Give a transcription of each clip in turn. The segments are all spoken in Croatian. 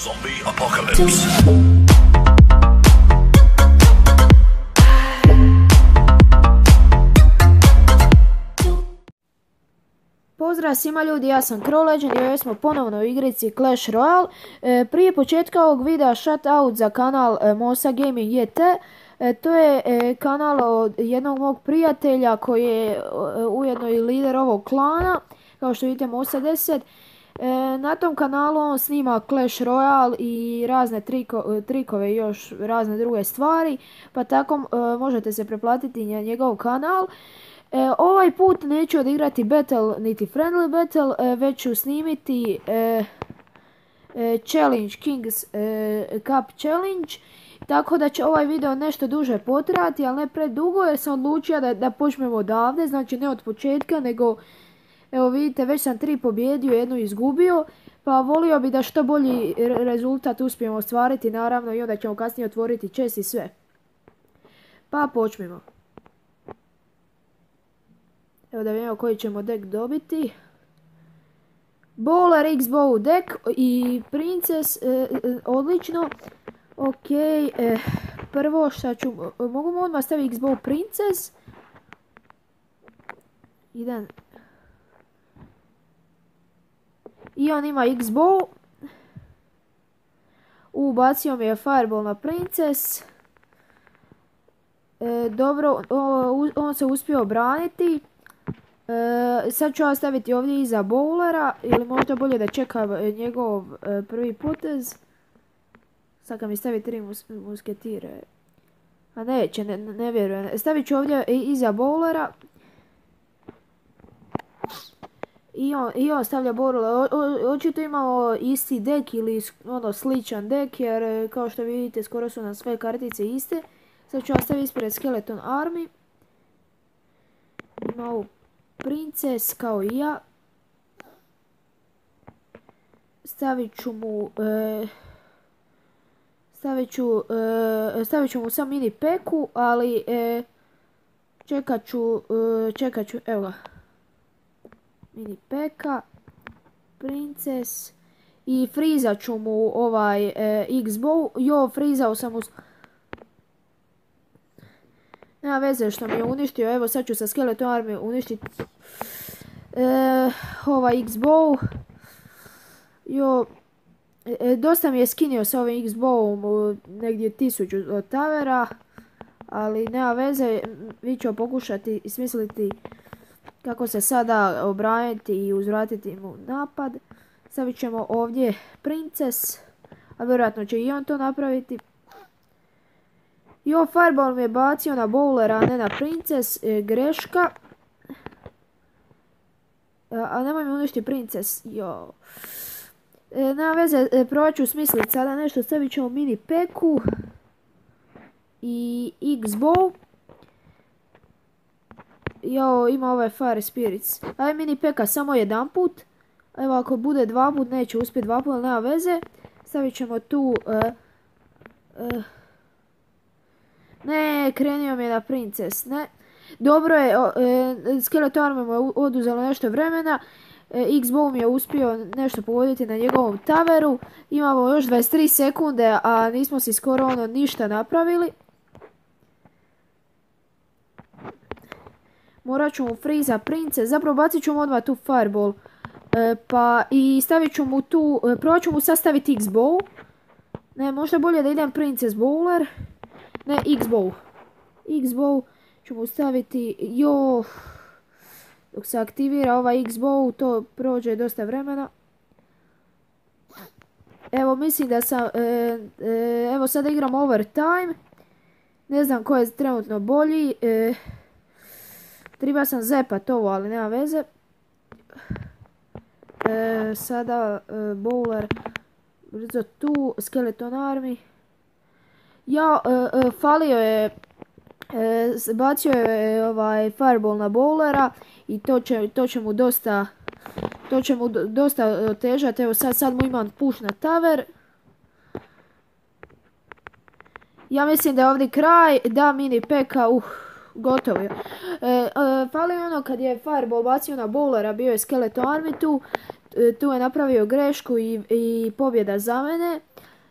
Zombie apocalypse. Pozdrav svima ljudi, ja sam Crow Legend i ovdje smo ponovno u igrici Clash Royale. Prije početka ovog videa shoutout za kanal Mosa Gaming YT. To je kanal od jednog mog prijatelja koji je ujedno i lider ovog klana, kao što vidite Mosa 10. Na tom kanalu on snima Clash Royale i razne trikove i još razne druge stvari, pa tako možete se preplatiti na njegov kanal. Ovaj put neću odigrati battle niti friendly battle, već ću snimiti challenge, Kings Cup challenge, tako da će ovaj video nešto duže potrajati, ali ne predugo jer sam odlučio da počnemo odavde, znači ne od početka, nego evo vidite već sam 3 pobjedio, 1 izgubio, pa volio bi da što bolji rezultat uspijemo ostvariti naravno i onda ćemo kasnije otvoriti chest i sve. Pa počnemo. Evo da vidimo koji ćemo deck dobiti. Bowler X-Bow deck i Princess, odlično. Ok, prvo šta ću, mogu odmah staviti X-Bow Princess. Jedan. I on ima X-Bow. Ubacio mi je Fireball na Princess. Dobro, on se uspio obraniti. Sad ću ja staviti ovdje iza bowlera, ili možda bolje da čekam njegov prvi potez. Sad kad mi stavi 3 musketire. A neće, ne vjerujem. Stavit ću ovdje iza bowlera. I on stavlja bowler. Očito imamo isti deck ili ono sličan deck, jer kao što vidite skoro su nam sve kartice iste. Sad ću ja staviti ispred Skeleton Army. Ima ovu Princess kao i ja. Stavit ću mu sam mini peku, ali čekat ću, evo ga. Mini peka, Princess i frizat ću mu ovaj X-Bow. Jo, frizao sam mu. Nema veze što mi je uništio, evo sad ću sa Skeleton Army uništiti ovaj X-Bow. Jo, dosta mi je skinio sa ovim X-Bowom, negdje 1000 od tavera, ali nema veze, vi ću pokušati smisliti kako se sada obraniti i uzvratiti mu napad. Stavit ćemo ovdje Princess, a vjerojatno će i on to napraviti. Jo, Fireball mi je bacio na bowlera, a ne na Princess, greška. A nemoj mi uništi Princess, jo. Nema veze, probat ću smisliti sada nešto, stavit ćemo mini peku i X-Bow. Jo, ima ovaj Fire Spirits. Aj mini peka samo jedan put. Evo ako bude 2 put, neće uspjeti 2 put, ali nema veze. Stavit ćemo tu... Ne, krenio mi je na Princess, ne. Dobro je, Skeleton Army mu je oduzelo nešto vremena. X-Bow mi je uspio nešto pogoditi na njegovom taveru. Imamo još 23 sekunde, a nismo si skoro ono ništa napravili. Morat ću mu freeza Princess, zapravo bacit ću mu odmah tu Fireball. Pa i stavit ću mu tu, probat ću mu sastaviti X-Bow. Ne, možda bolje da idem Princess Bowler. Ne, X-Bow. X-Bow ću mu staviti, jo, dok se aktivira ovaj X-Bow, to prođe dosta vremena. Evo, mislim da sam, evo sada igram overtime. Ne znam ko je trenutno bolji. Treba sam zepat ovo, ali nema veze. Sada bowler, brzo tu, Skeleton Army. Ja, falio je, bacio je ovaj Fireball na bowlera i to će mu dosta otežati. Evo sad mu imam push na tower. Ja mislim da je ovdje kraj, da mini peka, gotovo je. Falio ono kad je Fireball bacio na bowlera, bio je Skeleton Army tu je napravio grešku i pobjeda za mene.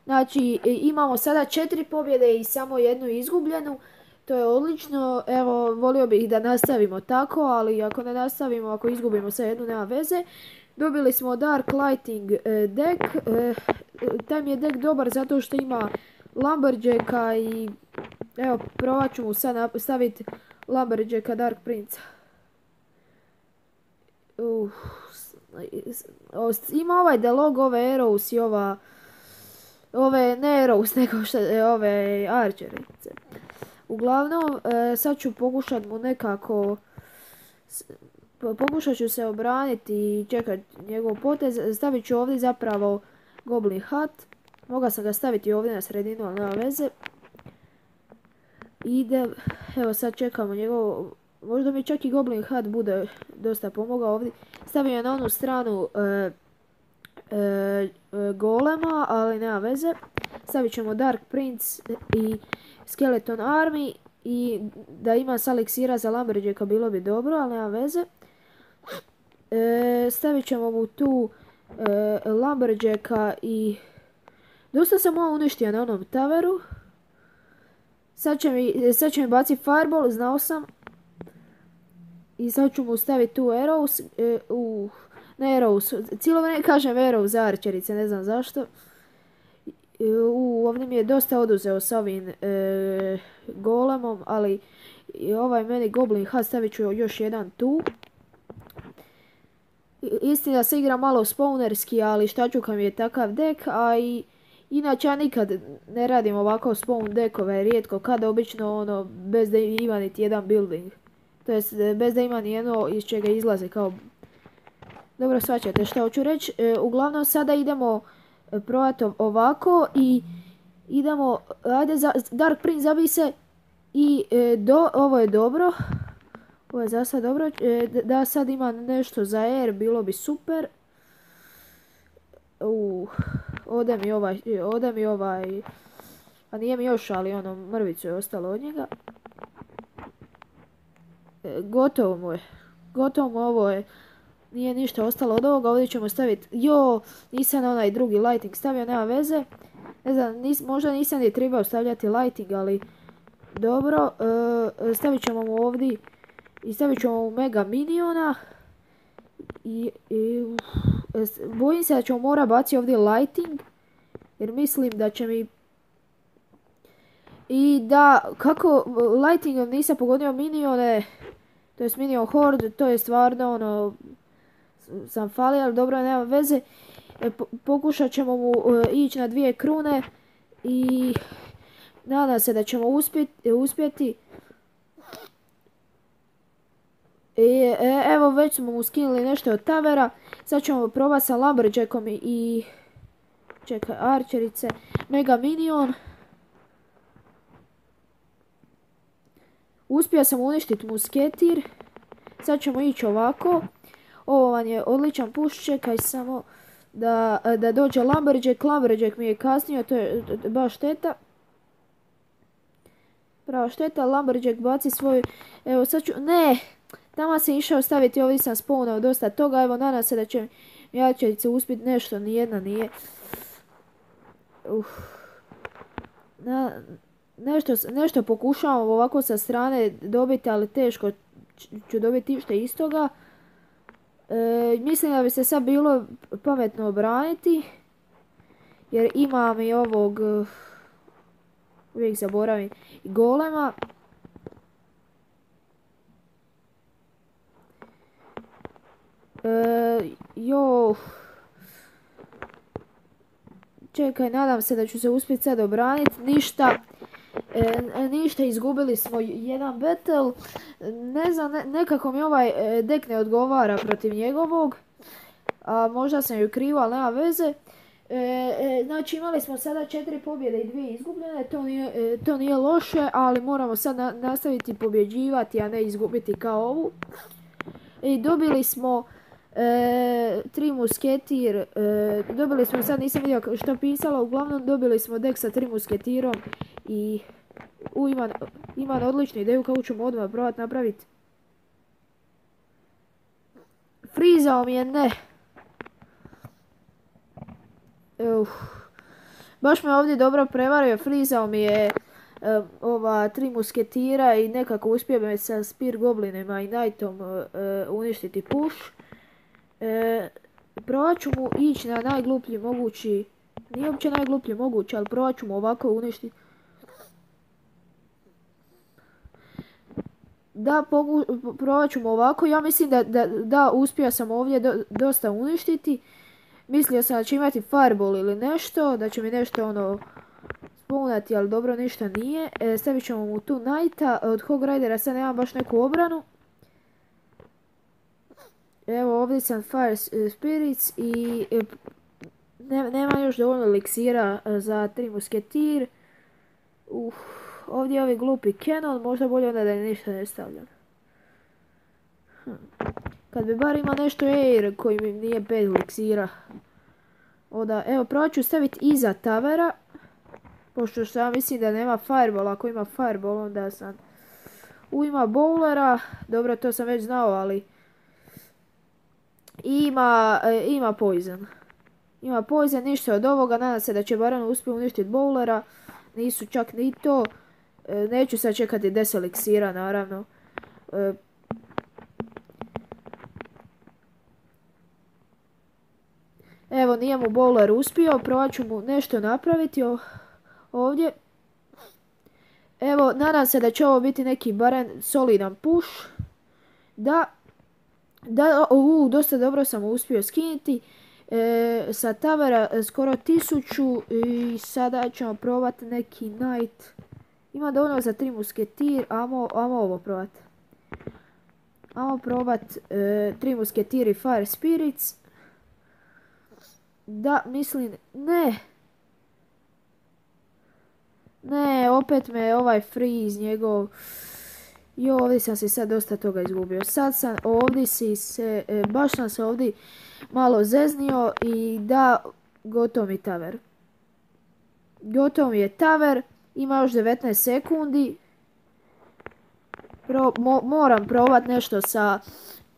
Znači, imamo sada 4 pobjede i samo jednu izgubljenu. To je odlično. Evo, volio bih da nastavimo tako, ali ako ne nastavimo, ako izgubimo sa jednu, nema veze. Dobili smo Dark Lighting deck. Taj mi je deck dobar zato što ima Lumberjacka i evo, provat ću mu sad staviti Lumberjacka Dark Prince. Ima ovaj Delog, ove Arrows i ove ne Arrows, nego ove Archerice. Uglavnom, sad ću pokušat mu nekako, pokušat ću se obraniti i čekat njegov potez. Stavit ću ovdje zapravo Goblin Hat. Mogao sam ga staviti ovdje na sredinu, ali nema veze. Evo sad čekamo njegov, možda mi čak i Goblin Hat bude dosta pomogao ovdje. Stavio je na onu stranu golema, ali nema veze. Stavit ćemo Dark Prince i Skeleton Army i da ima eliksira za Lumberjacka bilo bi dobro, ali nema veze. Stavit ćemo mu tu Lumberjacka i dosta sam ovo uništio na onom taveru. Sad će mi baciti Fireball, znao sam. I sad ću mu staviti tu Arrows. Ne Arrows, cijelo vrijeme kažem Arrows za Archerice, ne znam zašto. Ovdje mi je dosta oduzeo s ovim golemom, ali ovaj meni Goblin Hat stavit ću još jedan tu. Istina se igra malo spawnerski, ali štačuka mi je takav dek, a i inače ja nikad ne radim ovako spawn dekove, rijetko kad, obično ono bez da ima niti jedan building. To jest bez da ima nijedno iz čega izlaze kao... Dobro, shvaćate što hoću reći. Uglavnom sada idemo probati ovako i idemo, ajde Dark Prince zabij se i ovo je dobro. Ovo je za sad dobro, da sad ima nešto za air, bilo bi super. Ode mi ovaj, a nije mi još, ali ono mrvicu je ostalo od njega. Gotovo mu je, ovo je, nije ništa ostalo od ovoga. Ovdje ćemo staviti, nisam onaj drugi lighting stavio, nema veze. Ne znam, možda nisam ni trebao stavljati lighting, ali dobro. Stavit ćemo mu ovdje i stavit ćemo mu mega miniona. Bojim se da ćemo morati baciti ovdje lighting, jer mislim da će mi... I da, kako lightingom nisam pogodio minione, to je minion horde, to je stvarno ono, sam falio, ali dobro, nema veze. Pokušat ćemo mu ići na 2 krune i nadam se da ćemo uspjeti. Evo, već smo mu skinuli nešto od tavera. Sad ćemo probati sa Lumberjackom i čekaj, Archerice, mega minion. Uspio sam uništiti musketir. Sad ćemo ići ovako. Ovo vam je odličan push, čekaj samo da dođe Lumberjack. Lumberjack mi je kasnio, to je baš šteta. Prava šteta, Lumberjack baci svoju... Evo sad ću... Ne! Tamo se išao staviti, ovdje sam spawnao dosta toga. Evo, nadam se da će mi Archerice uspjeti nešto, nijedna nije. Nešto pokušavam ovako sa strane dobiti, ali teško ću dobiti što istoga. Mislim da bi se sad bilo pametno obraniti, jer imam i ovog, uvijek zaboravim, i golema. Čekaj, nadam se da ću se uspjeti sad obraniti. Ništa, izgubili smo jedan battle. Ne znam, nekako mi ovaj dek ne odgovara protiv njegovog. A možda sam ju krivo, ali nema veze. Znači, imali smo sada 4 pobjede i 2 izgubljene. To nije loše, ali moramo sad nastaviti pobjeđivati, a ne izgubiti kao ovu. I dobili smo 3 musketir, dobili smo, sad nisam vidio što pisalo, uglavnom dobili smo dek sa 3 musketirom i imam odličnu ideju kako ćemo odmah probati napraviti. Frizao mi je, ne. Baš me ovdje dobro prevario, frizao mi je ova 3 musketira i nekako uspio me sa Spear Goblinima i Knightom uništiti push. Probat ću mu ići na najgluplji mogući, nije uopće najgluplji mogući, ali probat ću mu ovako uništiti. Da, probat ću mu ovako, ja mislim da uspio sam ovdje dosta uništiti. Mislio sam da će imati fireball ili nešto, da će mi nešto ono spawnati, ali dobro, ništa nije. Stavit ćemo mu tu Knighta, od Hog Ridera sad nemam baš neku obranu. Evo ovdje sam Fire Spirits i nema još dovoljno eliksira za 3 musketir. Ovdje je ovi glupi Cannon, možda bolje onda da je ništa ne stavljam. Kad bi bar ima nešto Air koji mi nije 5 eliksira. Onda, evo, probat ću staviti iza Tavera. Pošto što ja mislim da nema Fireball, ako ima Fireball onda sam... Ima Bowlera, dobro to sam već znao, ali... Ima Poison. Ima Poison, ništa od ovoga, nadam se da će barem uspjeti uništiti Bowlera. Nisu čak ni to. Neću sad čekati 10 eliksira, naravno. Evo, nije mu Bowler uspio, probat ću mu nešto napraviti ovdje. Evo, nadam se da će ovo biti neki barem solidan push. Dosta dobro sam uspio skinuti. Sa Tavera skoro 1000 i sada ćemo probati neki Knight. Ima dovoljno za 3 musketir, amo ovo probat. Amo probat 3 musketir i Fire Spirits. Da, mislim, ne, opet me ovaj freeze njegov. I ovdje sam se sad dosta toga izgubio. Sad sam ovdje baš sam se ovdje malo zeznio i da, gotovo mi Taver. Gotovo mi je Taver, ima još 19 sekundi. Moram probat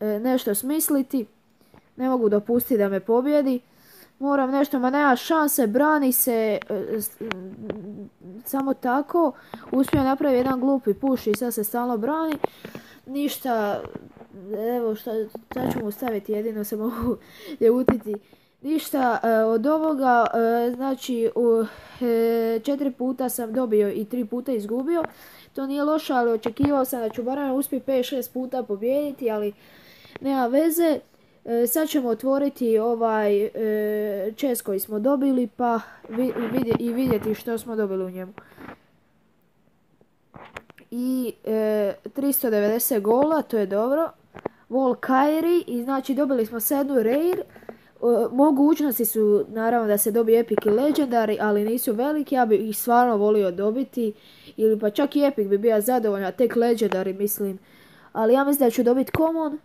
nešto smisliti. Ne mogu dopustiti da me pobjedi. Moram nešto, ma nema šanse, brani se samo tako. Uspio napraviti jedan glupi push i sad se stalno brani. Ništa, evo sad ću mu staviti, jedino se mogu ljutiti. Ništa od ovoga, znači 4 puta sam dobio i 3 puta izgubio. To nije loše, ali očekivao sam da ću barem uspjeti 5-6 puta pobijediti, ali nema veze. Sad ćemo otvoriti ovaj chest koji smo dobili pa vidjeti što smo dobili u njemu. I 390 gola, to je dobro. Volkairi, i znači dobili smo 7 rare. Mogućnosti su naravno da se dobije epic i legendary, ali nisu veliki, ja bih ih stvarno volio dobiti. Ili pa čak i epic bi bio zadovoljna, tek legendary mislim. Ali ja mislim da ću dobiti common.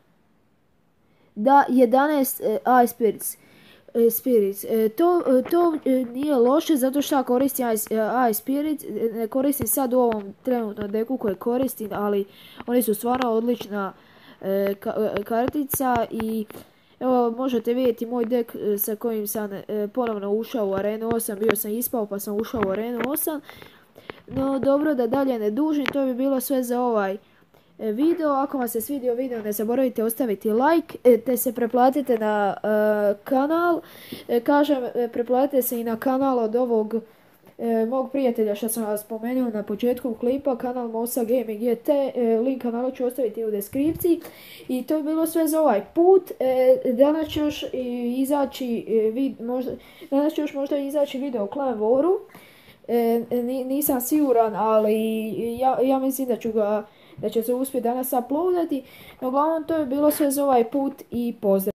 Da, 11 Ice Spirits. To nije loše zato što ja koristim Ice Spirits. Ne koristim sad u ovom trenutnom deku koje koristim, ali oni su stvarno odlična kartica i evo možete vidjeti moj dek sa kojim sam ponovno ušao u Arenu 8. Bio sam ispao pa sam ušao u Arenu 8. No dobro, da dalje ne dužim, to bi bilo sve za ovaj video. Ako vam se svidio video, ne zaboravite ostaviti like, te se preplatite na kanal. Kažem, preplatite se i na kanal od ovog mog prijatelja što sam vas spomenuo na početku klipa, kanal Mosa Gaming YT, link kanala ću ostaviti u deskripciji. I to je bilo sve za ovaj put. Danas će još izaći možda izaći video o Clan Waru. Nisam siguran, ali ja mislim da će se uspjeti danas uploadati. No uglavnom to je bilo sve za ovaj put i pozdrav.